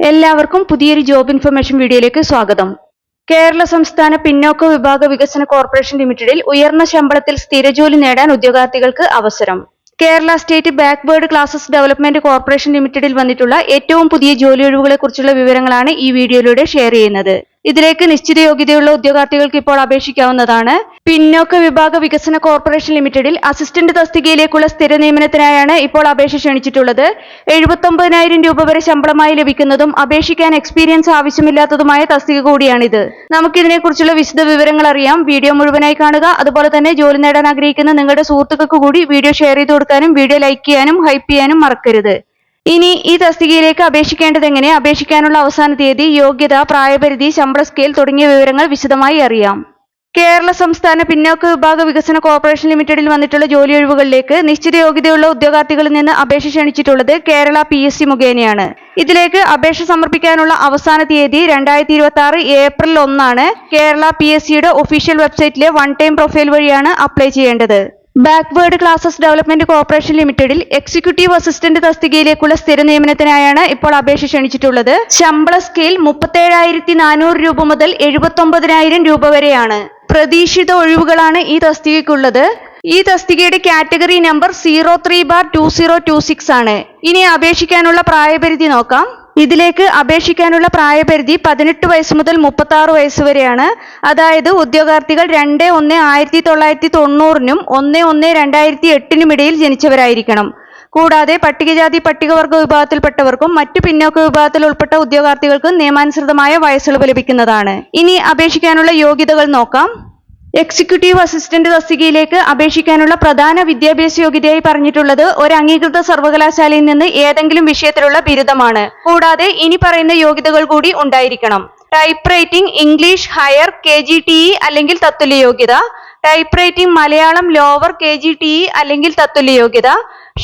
എല്ലാവർക്കും പുതിയൊരു job information വീഡിയോയിലേക്ക് സ്വാഗതം. കേരള സംസ്ഥാന പിന്നോക്ക വിഭാഗ വികസന കോർപ്പറേഷൻ ലിമിറ്റഡിൽ ഉയർന്ന ശമ്പളത്തിൽ സ്ഥിരജോലി നേടാൻ ഉദ്യോഗാർത്ഥികൾക്ക് അവസരം. Kerala state backward classes development corporation ലിമിറ്റഡിൽ വന്നിട്ടുള്ള ഏറ്റവും പുതിയ ജോലി ഒഴിവുകളെ കുറിച്ചുള്ള വിവരങ്ങളാണ് ഈ വീഡിയോയിലൂടെ ഷെയർ ചെയ്യുന്നത്. ഇതിലേക്ക് നിശ്ചിത യോഗ്യതയുള്ള ഉദ്യോഗാർത്ഥികൾക്ക് ഇപ്പോൾ അപേക്ഷിക്കാവുന്നതാണ്. പിന്നോക്ക വിഭാഗ വികസന കോർപ്പറേഷൻ ലിമിറ്റഡിൽ അസിസ്റ്റന്റ് തസ്തികയിലേക്കുള്ള സ്ഥിര നിയമനത്തിനായാണ് ഇപ്പോൾ അപേക്ഷ ക്ഷണിച്ചിട്ടുള്ളത്. 79,000 രൂപ വരെ ശമ്പളമായി ലഭിക്കുന്നതും അപേക്ഷിക്കാൻ എക്സ്പീരിയൻസ് ആവശ്യമില്ലാത്തതുമായ തസ്തിക കൂടിയാണിത്. നമുക്കിതിനെക്കുറിച്ചുള്ള വിശദ വിവരങ്ങൾ അറിയാം. വീഡിയോ മുഴുവനായി കാണുക. അതുപോലെ തന്നെ ജോലി നേടാൻ ആഗ്രഹിക്കുന്ന നിങ്ങളുടെ സുഹൃത്തുക്കൾക്ക് കൂടി വീഡിയോ ഷെയർ ചെയ്ത് കൊടുക്കാനും വീഡിയോ ലൈക്ക് ചെയ്യാനും ഹൈപ്പ് ചെയ്യാനും മറക്കരുത്. ഇനി ഈ തസ്തികയിലേക്ക് അപേക്ഷിക്കേണ്ടത് എങ്ങനെ, അപേക്ഷിക്കാനുള്ള അവസാന തീയതി, യോഗ്യത, പ്രായപരിധി, ശമ്പള സ്കെയിൽ തുടങ്ങിയ വിവരങ്ങൾ വിശദമായി അറിയാം. കേരള സംസ്ഥാന പിന്നോക്ക വിഭാഗ വികസന കോർപ്പറേഷൻ ലിമിറ്റഡിൽ വന്നിട്ടുള്ള ജോലി ഒഴിവുകളിലേക്ക് നിശ്ചിത യോഗ്യതയുള്ള ഉദ്യോഗാർത്ഥികളിൽ നിന്ന് അപേക്ഷ ക്ഷണിച്ചിട്ടുള്ളത് കേരള PSC മുഖേനയാണ്. ഇതിലേക്ക് അപേക്ഷ സമർപ്പിക്കാനുള്ള അവസാന തീയതി 2026 ഏപ്രിൽ 1 ആണ്. കേരള PSCയുടെ ഒഫീഷ്യൽ വെബ്സൈറ്റിലെ വൺ ടൈം പ്രൊഫൈൽ വഴിയാണ് അപ്ലൈ ചെയ്യേണ്ടത്. ബാക്ക്വേർഡ് ക്ലാസസ് ഡെവലപ്മെന്റ് കോർപ്പറേഷൻ ലിമിറ്റഡിൽ എക്സിക്യൂട്ടീവ് അസിസ്റ്റന്റ് തസ്തികയിലേക്കുള്ള സ്ഥിര നിയമനത്തിനായാണ് ഇപ്പോൾ അപേക്ഷ ക്ഷണിച്ചിട്ടുള്ളത്. ശമ്പള സ്കെയിൽ 37,400 രൂപ മുതൽ 79,000 രൂപ വരെയാണ്. പ്രതീക്ഷിത ഒഴിവുകളാണ് ഈ തസ്തികയ്ക്കുള്ളത്. ഈ തസ്തികയുടെ കാറ്റഗറി നമ്പർ 03/2026 ആണ്. ഇനി അപേക്ഷിക്കാനുള്ള പ്രായപരിധി നോക്കാം. ഇതിലേക്ക് അപേക്ഷിക്കാനുള്ള പ്രായപരിധി 18 വയസ്സ് മുതൽ 36 വയസ്സ് വരെയാണ്. അതായത് ഉദ്യോഗാർത്ഥികൾ 2/1/1990 1/1/2008 ഇടയിൽ ജനിച്ചവരായിരിക്കണം. കൂടാതെ പട്ടികജാതി പട്ടികവർഗ വിഭാഗത്തിൽപ്പെട്ടവർക്കും മറ്റു പിന്നോക്ക വിഭാഗത്തിൽ ഉൾപ്പെട്ട ഉദ്യോഗാർത്ഥികൾക്കും നിയമാനുസൃതമായ വയസ്സിളവ് ലഭിക്കുന്നതാണ്. ഇനി അപേക്ഷിക്കാനുള്ള യോഗ്യതകൾ നോക്കാം. എക്സിക്യൂട്ടീവ് അസിസ്റ്റന്റ് തസ്തികയിലേക്ക് അപേക്ഷിക്കാനുള്ള പ്രധാന വിദ്യാഭ്യാസ യോഗ്യതയായി പറഞ്ഞിട്ടുള്ളത് ഒരു അംഗീകൃത സർവകലാശാലയിൽ നിന്ന് ഏതെങ്കിലും വിഷയത്തിലുള്ള ബിരുദമാണ്. കൂടാതെ ഇനി പറയുന്ന യോഗ്യതകൾ കൂടി ഉണ്ടായിരിക്കണം. Type writing English higher KGTE അല്ലെങ്കിൽ തത്തുല്യ യോഗ്യത, type writing Malayalam lower KGTE അല്ലെങ്കിൽ തത്തുല്യ യോഗ്യത,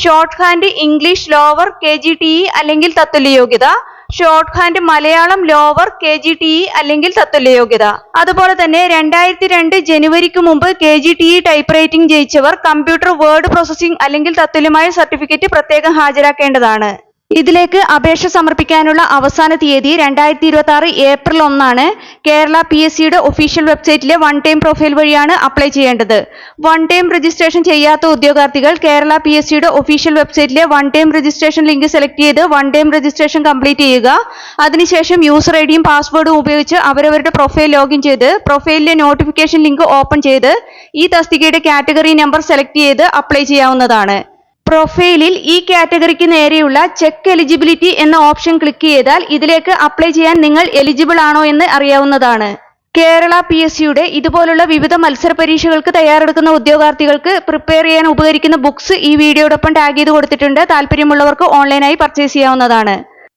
short hand English lower KGTE അല്ലെങ്കിൽ തത്തുല്യ യോഗ്യത, short hand Malayalam lower KGTE അല്ലെങ്കിൽ തത്തുല്യ യോഗ്യത. അതുപോലെ തന്നെ 2002 ജനുവരിക്ക് മുമ്പ് KGTE ടൈപ്പ് റൈറ്റിംഗ് ജയിച്ചവർ കമ്പ്യൂട്ടർ വേർഡ് പ്രോസസ്സിംഗ് അല്ലെങ്കിൽ തത്തുല്യമായ സർട്ടിഫിക്കറ്റ് പ്രത്യേകം ഹാജരാക്കേണ്ടതാണ്. ഇതിലേക്ക് അപേക്ഷ സമർപ്പിക്കാനുള്ള അവസാന തീയതി 2026 ഏപ്രിൽ 1 ആണ്. കേരള PSCയുടെ ഒഫീഷ്യൽ വെബ്സൈറ്റിലെ വൺ ടൈം പ്രൊഫൈൽ വഴിയാണ് അപ്ലൈ ചെയ്യേണ്ടത്. വൺ ടൈം രജിസ്ട്രേഷൻ ചെയ്യാത്ത ഉദ്യോഗാർത്ഥികൾ കേരള PSCയുടെ ഒഫീഷ്യൽ വെബ്സൈറ്റിലെ one time registration link select ചെയ്ത് വൺ ടൈം രജിസ്ട്രേഷൻ കംപ്ലീറ്റ് ചെയ്യുക. അതിനുശേഷം യൂസർ ഐഡിയും പാസ്വേഡും ഉപയോഗിച്ച് അവരവരുടെ പ്രൊഫൈൽ ലോഗിൻ ചെയ്ത് പ്രൊഫൈലിലെ നോട്ടിഫിക്കേഷൻ ലിങ്ക് ഓപ്പൺ ചെയ്ത് ഈ തസ്തികയുടെ കാറ്റഗറി നമ്പർ സെലക്ട് ചെയ്ത് അപ്ലൈ ചെയ്യാവുന്നതാണ്. പ്രൊഫൈലിൽ ഈ കാറ്റഗറിക്ക് നേരെയുള്ള ചെക്ക് എലിജിബിലിറ്റി എന്ന ഓപ്ഷൻ ക്ലിക്ക് ചെയ്താൽ ഇതിലേക്ക് അപ്ലൈ ചെയ്യാൻ നിങ്ങൾ എലിജിബിൾ ആണോ എന്ന് അറിയാവുന്നതാണ്. കേരള PSCയുടെ ഇതുപോലുള്ള വിവിധ മത്സര പരീക്ഷകൾക്ക് തയ്യാറെടുക്കുന്ന ഉദ്യോഗാർത്ഥികൾക്ക് പ്രിപ്പയർ ചെയ്യാൻ ഉപകരിക്കുന്ന ബുക്സ് ഈ വീഡിയോടൊപ്പം ടാഗ് ചെയ്ത് കൊടുത്തിട്ടുണ്ട്. താല്പര്യമുള്ളവർക്ക് ഓൺലൈനായി പർച്ചേസ് ചെയ്യാവുന്നതാണ്.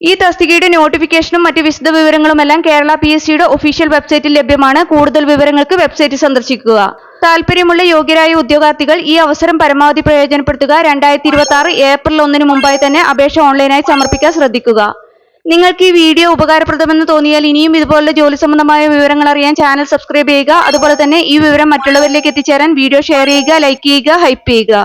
ഈ തസ്തികയുടെ നോട്ടിഫിക്കേഷനും മറ്റ് വിശദ വിവരങ്ങളുമെല്ലാം കേരള PSCയുടെ ഒഫീഷ്യൽ വെബ്സൈറ്റിൽ ലഭ്യമാണ്. കൂടുതൽ വിവരങ്ങൾക്ക് വെബ്സൈറ്റ് സന്ദർശിക്കുക. താല്പര്യമുള്ള യോഗ്യരായ ഉദ്യോഗാർത്ഥികൾ ഈ അവസരം പരമാവധി പ്രയോജനപ്പെടുത്തുക. 2026 ഏപ്രിൽ 1 മുമ്പായി തന്നെ അപേക്ഷ ഓൺലൈനായി സമർപ്പിക്കാൻ ശ്രദ്ധിക്കുക. നിങ്ങൾക്ക് ഈ വീഡിയോ ഉപകാരപ്രദമെന്ന് തോന്നിയാൽ ഇനിയും ഇതുപോലുള്ള ജോലി സംബന്ധമായ വിവരങ്ങൾ അറിയാൻ ചാനൽ സബ്സ്ക്രൈബ് ചെയ്യുക. അതുപോലെ തന്നെ ഈ വിവരം മറ്റുള്ളവരിലേക്ക് എത്തിച്ചേരാൻ വീഡിയോ ഷെയർ ചെയ്യുക, ലൈക്ക് ചെയ്യുക, ഹൈപ്പ് ചെയ്യുക.